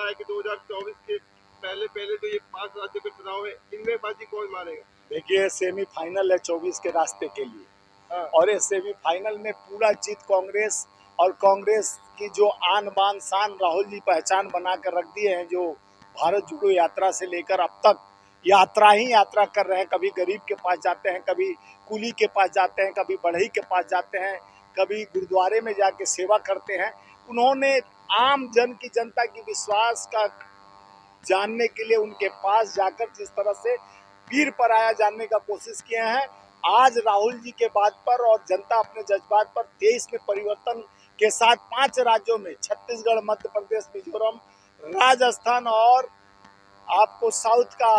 है कि 2024 के पहले पहले तो ये 5 राज्यों के चुनाव है, इनमें बाजी कौन मारेगा? देखिए, सेमीफाइनल है 24 के रास्ते के लिए। हाँ। और इस सेमीफाइनल में पूरा जीत कांग्रेस, और कांग्रेस की जो आन बान शान राहुल जी पहचान बना कर रख दिए हैं, जो भारत जोड़ो यात्रा से लेकर अब तक यात्रा ही यात्रा कर रहे हैं। कभी गरीब के पास जाते हैं, कभी कुली के पास जाते हैं, कभी बढ़ई के पास जाते हैं, कभी गुरुद्वारे में जाके सेवा करते हैं। उन्होंने आम जन की, जनता की विश्वास का जानने के लिए उनके पास जाकर जिस तरह से पीर पर आया जानने का कोशिश किए हैं, आज राहुल जी के बात पर और जनता अपने जज्बात पर देश में परिवर्तन के साथ 5 राज्यों में, छत्तीसगढ़, मध्य प्रदेश, मिजोरम, राजस्थान और आपको साउथ का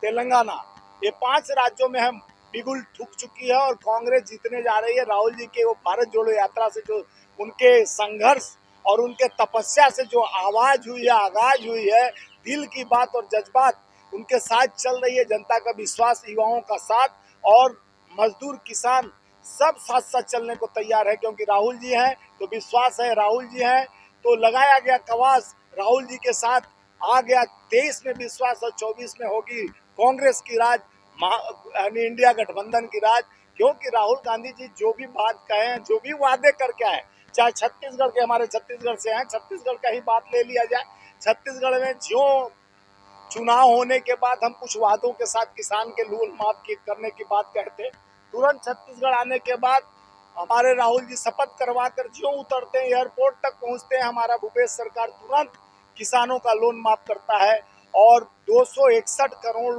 तेलंगाना, ये 5 राज्यों में हम बिगुल ठुक चुकी है और कांग्रेस जीतने जा रही है। राहुल जी के वो भारत जोड़ो यात्रा से जो उनके संघर्ष और उनके तपस्या से जो आवाज हुई है, आगाज हुई है, दिल की बात और जज्बात उनके साथ चल रही है। जनता का विश्वास, युवाओं का साथ, और मजदूर किसान सब साथ साथ चलने को तैयार है, क्योंकि राहुल जी हैं तो विश्वास है, राहुल जी हैं तो लगाया गया कवास राहुल जी के साथ आ गया। 23 में विश्वास और 24 में होगी कांग्रेस की राज, यानी इंडिया गठबंधन की राज। क्योंकि राहुल गांधी जी जो भी बात कहें, जो भी वादे करके आए, चाहे छत्तीसगढ़ के, हमारे छत्तीसगढ़ से हैं, छत्तीसगढ़ का ही बात ले लिया जाए। छत्तीसगढ़ में जो चुनाव होने के बाद हम कुछ वादों के साथ किसान के लोन माफ करने की बात कहते, तुरंत छत्तीसगढ़ आने के बाद हमारे राहुल जी शपथ करवा कर जो उतरते हैं, एयरपोर्ट तक पहुंचते हैं, हमारा भूपेश सरकार तुरंत किसानों का लोन माफ करता है और 261 करोड़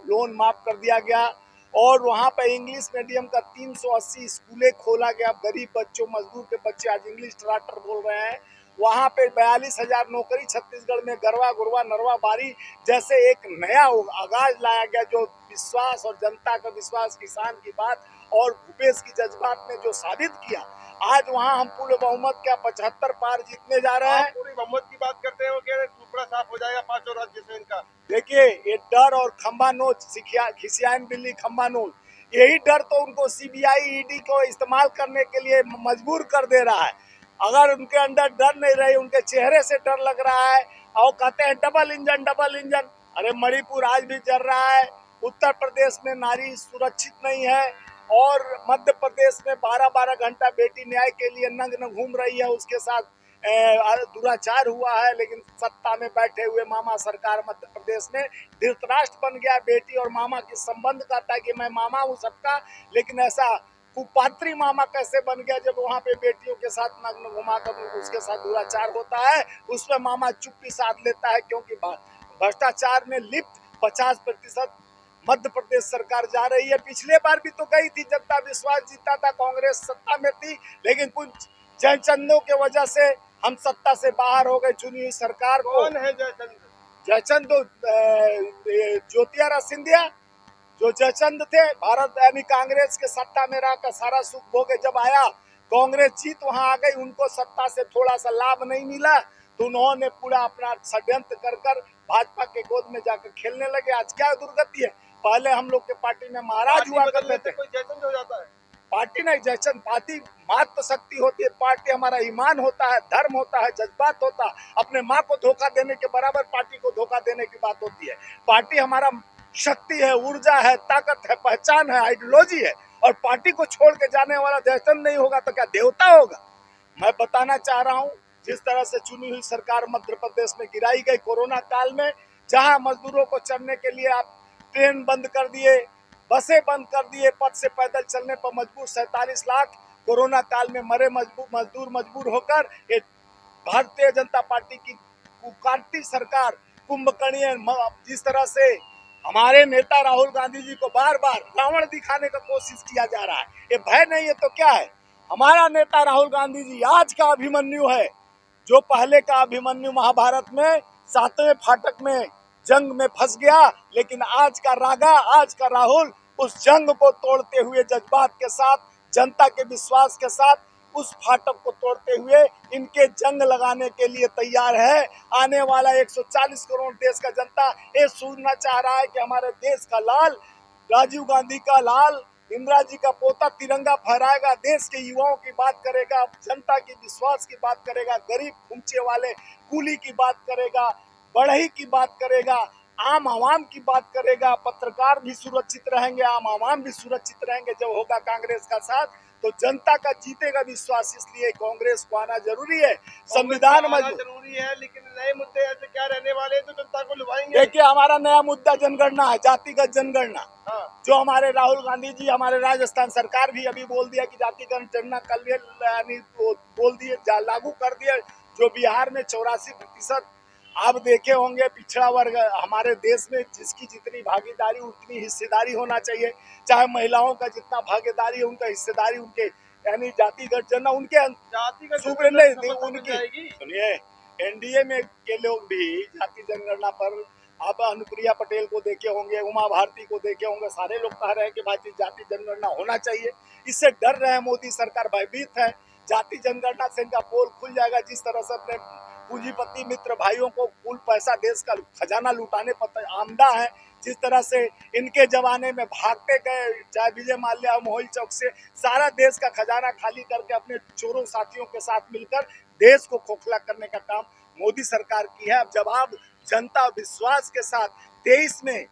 लोन माफ कर दिया गया। और वहाँ पे इंग्लिश मीडियम का 380 स्कूलें खोला गया। गरीब बच्चों, मजदूर के बच्चे आज इंग्लिश टराटर बोल रहे हैं। वहाँ पे 42,000 नौकरी छत्तीसगढ़ में गरवा गुरवा नरवा बारी जैसे एक नया आगाज लाया गया, जो विश्वास और जनता का विश्वास, किसान की बात और भूपेश की जज्बात ने जो साबित किया, आज वहाँ हम पूर्ण बहुमत क्या 75 पार जीतने जा रहे हैं। पूरी बहुमत की बात करते हैं, वो कह रहे हैं टुकड़ा साफ हो जाएगा 5 राज्य से इनका। देखिए, ये डर और खंबा नोच, खिसियान बिल्ली खंबा नोच, यही डर तो उनको सीबीआई ईडी को इस्तेमाल करने के लिए मजबूर कर दे रहा है। अगर उनके अंदर डर नहीं रही, उनके चेहरे से डर लग रहा है और कहते हैं डबल इंजन डबल इंजन। अरे मणिपुर आज भी जल रहा है, उत्तर प्रदेश में नारी सुरक्षित नहीं है, और मध्य प्रदेश में 12-12 घंटा बेटी न्याय के लिए नग्न घूम रही है, उसके साथ दुराचार हुआ है। लेकिन सत्ता में बैठे हुए मामा सरकार मध्य प्रदेश में धृतराष्ट्र बन गया बेटी और मामा के संबंध का था कि मैं मामा हूँ सबका, लेकिन ऐसा कुपात्री मामा कैसे बन गया जब वहाँ पे बेटियों के साथ नग्न घुमाकर उसके साथ दुराचार होता है, उसमें मामा चुप्पी साध लेता है। क्योंकि भ्रष्टाचार में लिप्त 50% मध्य प्रदेश सरकार जा रही है। पिछले बार भी तो गई थी, जनता विश्वास जीता था, कांग्रेस सत्ता में थी, लेकिन कुछ जयचंदों के वजह से हम सत्ता से बाहर हो गए चुनी हुई सरकार को। कौन है जयचंद? जयचंद ज्योतिरादित्य सिंधिया, जो जयचंद थे, भारत यानी कांग्रेस के सत्ता में रहकर सारा सुख भोगे, जब आया कांग्रेस जीत वहां आ गई, उनको सत्ता से थोड़ा सा लाभ नहीं मिला तो उन्होंने पूरा अपना षड्यंत्र कर भाजपा के गोद में जाकर खेलने लगे। आज क्या दुर्गति है, पहले हम लोग के पार्टी में महाराज हुआ करते थे, कोई जयचंद हो जाता है। पार्टी नहीं, जयचंद पार्टी मात्र शक्ति होती है, पार्टी हमारा ईमान होता है, धर्म होता है, जज्बात होता है। अपने माँ को धोखा देने के बराबर पार्टी को धोखा देने की बात होती है। पार्टी हमारा शक्ति है, ऊर्जा है, ताकत है, पहचान है, आइडियोलॉजी है, और पार्टी को छोड़ के जाने वाला जयचंद नहीं होगा तो क्या देवता होगा। मैं बताना चाह रहा हूँ, जिस तरह से चुनी हुई सरकार मध्य प्रदेश में गिराई गई कोरोना काल में, जहां मजदूरों को चलने के लिए आप ट्रेन बंद कर दिए, बसें बंद कर दिए, पथ से पैदल चलने पर मजबूर 47 लाख कोरोना काल में मरे मजदूर मजबूर होकर ये भारतीय जनता पार्टी की कुकांती सरकार कुंभकर्णी, जिस तरह से हमारे नेता राहुल गांधी जी को बार बार रावण दिखाने का कोशिश किया जा रहा है, ये भय नहीं है तो क्या है। हमारा नेता राहुल गांधी जी आज का अभिमन्यु है, जो पहले का अभिमन्यु महाभारत में 7वें फाटक में जंग में फंस गया, लेकिन आज का रागा, आज का राहुल उस जंग को तोड़ते हुए जज्बात के साथ, जनता के विश्वास के साथ उस फाटक को तोड़ते हुए इनके जंग लगाने के लिए तैयार है। आने वाला 140 करोड़ देश का जनता ये सुनना चाह रहा है कि हमारे देश का लाल, राजीव गांधी का लाल, इंदिरा जी का पोता तिरंगा फहराएगा, देश के युवाओं की बात करेगा, जनता की विश्वास की बात करेगा, गरीब खूंचे वाले कूली की बात करेगा, बढ़ई की बात करेगा, आम आवाम की बात करेगा। पत्रकार भी सुरक्षित रहेंगे, आम आवाम भी सुरक्षित रहेंगे जब होगा कांग्रेस का साथ। तो जनता का जीतेगा विश्वास, इसलिए कांग्रेस को आना जरूरी है। संविधान मजबूत जरूरी है, लेकिन नए मुद्दे ऐसे क्या रहने वाले हैं जो जनता को लुभाएंगे? देखिए, हमारा नया मुद्दा जनगणना है, जातिगत जनगणना। हाँ। जो हमारे राहुल गांधी जी, हमारे राजस्थान सरकार भी अभी बोल दिया कि जातिगत जनगणना कल यानी बोल दिए, लागू कर दिए। जो बिहार में 84% आप देखे होंगे पिछड़ा वर्ग हमारे देश में, जिसकी जितनी भागीदारी उतनी हिस्सेदारी होना चाहिए। चाहे महिलाओं का जितना भागीदारी है उनका हिस्सेदारी, उनके यानी जातिगत जनगणना उनके उनकी सुनिए, एनडीए में के लोग भी जाति जनगणना पर, आप अनुप्रिया पटेल को देखे होंगे, उमा भारती को देखे होंगे, सारे लोग कह रहे हैं कि भाई जाति जनगणना होना चाहिए। इससे डर रहे हैं, मोदी सरकार भयभीत है। जाति जनगणना से इनका पोल खुल जाएगा। जिस तरह से अपने पूंजीपति मित्र भाइयों को कुल पैसा देश का खजाना लुटाने पर आमदा है, जिस तरह से इनके जमाने में भागते गए, चाहे विजय माल्या मोहल चौक से सारा देश का खजाना खाली करके अपने चोरों साथियों के साथ मिलकर देश को खोखला करने का काम मोदी सरकार की है। अब जवाब जनता विश्वास के साथ 23 में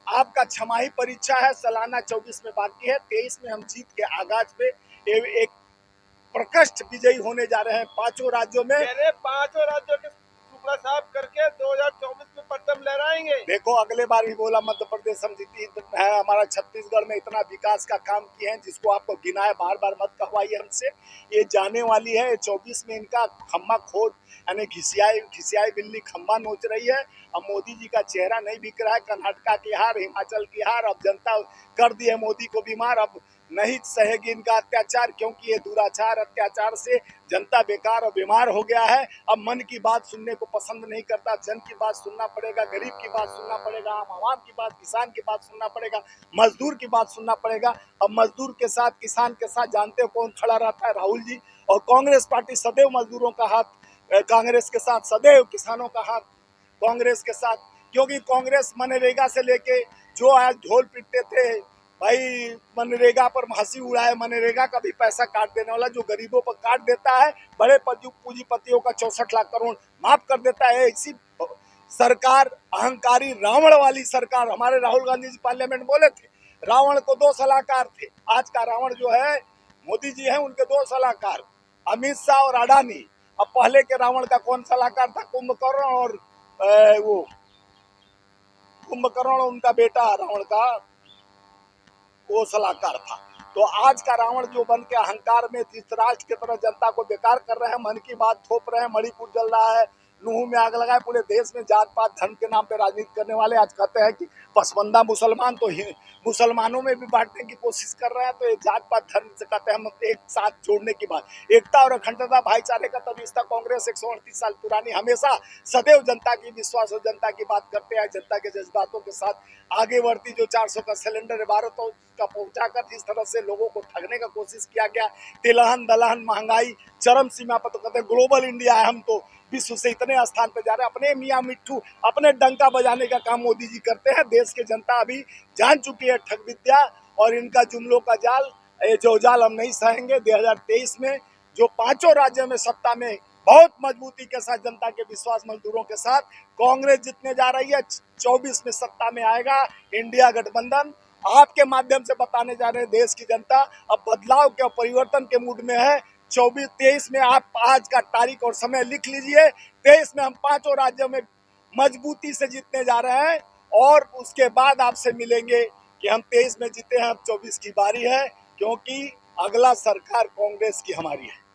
आपका छमाही परीक्षा है, सालाना 24 में बाकी है। 23 में हम जीत के आगाज पे एक प्रकृष्ट विजयी होने जा रहे हैं 5 राज्यों में। 5 राज्यों के टुकड़ा साफ करके 2024 में परचम लहराएंगे। देखो, अगले बार भी बोला मध्य प्रदेश हम जीती है, हमारा छत्तीसगढ़ में इतना विकास का काम किए हैं जिसको आपको गिनाए, बार बार मत कहवाइए हमसे। ये जाने वाली है 24 में इनका खम्मा खोद यानी घिसियाई बिल्ली खम्मा नोच रही है। अब मोदी जी का चेहरा नहीं बिक रहा है, कर्नाटका की हार, हिमाचल की हार, अब जनता कर दी है मोदी को बीमार। अब नहीं सहेगी इनका अत्याचार, क्योंकि ये दुराचार अत्याचार से जनता बेकार और बीमार हो गया है। अब मन की बात सुनने को पसंद नहीं करता, जन की बात सुनना पड़ेगा, गरीब की बात सुनना पड़ेगा, आम आवाम की बात, किसान की बात सुनना पड़ेगा, मजदूर की बात सुनना पड़ेगा। अब मजदूर के साथ, किसान के साथ जानते हो कौन खड़ा रहता है? राहुल जी। और कांग्रेस पार्टी सदैव मजदूरों का हाथ कांग्रेस के साथ, सदैव किसानों का हाथ कांग्रेस के साथ, क्योंकि कांग्रेस मनरेगा से लेके जो आज ढोल पीटते थे भाई, मनरेगा पर हंसी उड़ाए, मनरेगा का भी पैसा काट देने वाला, जो गरीबों पर काट देता है, बड़े पूंजीपतियों का 64 लाख करोड़ माफ कर देता है। इसी सरकार, अहंकारी रावण वाली सरकार, हमारे राहुल गांधी जी पार्लियामेंट बोले थे रावण को 2 सलाहकार थे। आज का रावण जो है मोदी जी है, उनके 2 सलाहकार अमित शाह और अडानी। अब पहले के रावण का कौन सलाहकार था? कुंभकर्ण और वो कुंभकर्ण, उनका बेटा रावण का वो सलाहकार था। तो आज का रावण जो बन के अहंकार में धृतराष्ट्र की तरह जनता को बेकार कर रहे हैं, मन की बात थोप रहे हैं, मणिपुर जल रहा है, नूह में आग लगाए, पूरे देश में जात पात धर्म के नाम पे राजनीति करने वाले आज कहते हैं कि पसमंदा मुसलमान, तो मुसलमानों में भी बांटने की कोशिश कर रहे हैं। तो ये जात पात धर्म से कहते हैं हम एक साथ जोड़ने की बात, एकता और अखंडता भाईचारे का तब रिश्ता। कांग्रेस 138 साल पुरानी, हमेशा सदैव जनता की विश्वास और जनता की बात करते हैं, जनता के जज्बातों के साथ आगे बढ़ती। जो 400 का सिलेंडर 1200 का पहुंचाकर जिस तरह से लोगों को ठगने का कोशिश किया गया, तिलहन दलहन महंगाई चरम सीमा पर, तो कहते हैं ग्लोबल इंडिया है, हम तो विश्व से इतने स्थान पर जा रहे हैं। अपने मियाँ मिट्ठू अपने डंका बजाने का काम मोदी जी करते हैं। देश के जनता अभी जान चुकी है ठग विद्या और इनका जुमलों का जाल, ये जो जाल हम नहीं सहेंगे। 2023 में जो 5 राज्यों में सत्ता में बहुत मजबूती के साथ जनता के विश्वास मजदूरों के साथ कांग्रेस जितने जा रही है, 24 में सत्ता में आएगा इंडिया गठबंधन। आपके माध्यम से बताने जा रहे हैं, देश की जनता अब बदलाव के, परिवर्तन के मूड में है। 23 में आप आज का तारीख और समय लिख लीजिए। 23 में हम 5 राज्यों में मजबूती से जीतने जा रहे हैं और उसके बाद आपसे मिलेंगे कि हम 23 में जीते हैं, अब 24 की बारी है, क्योंकि अगला सरकार कांग्रेस की हमारी है।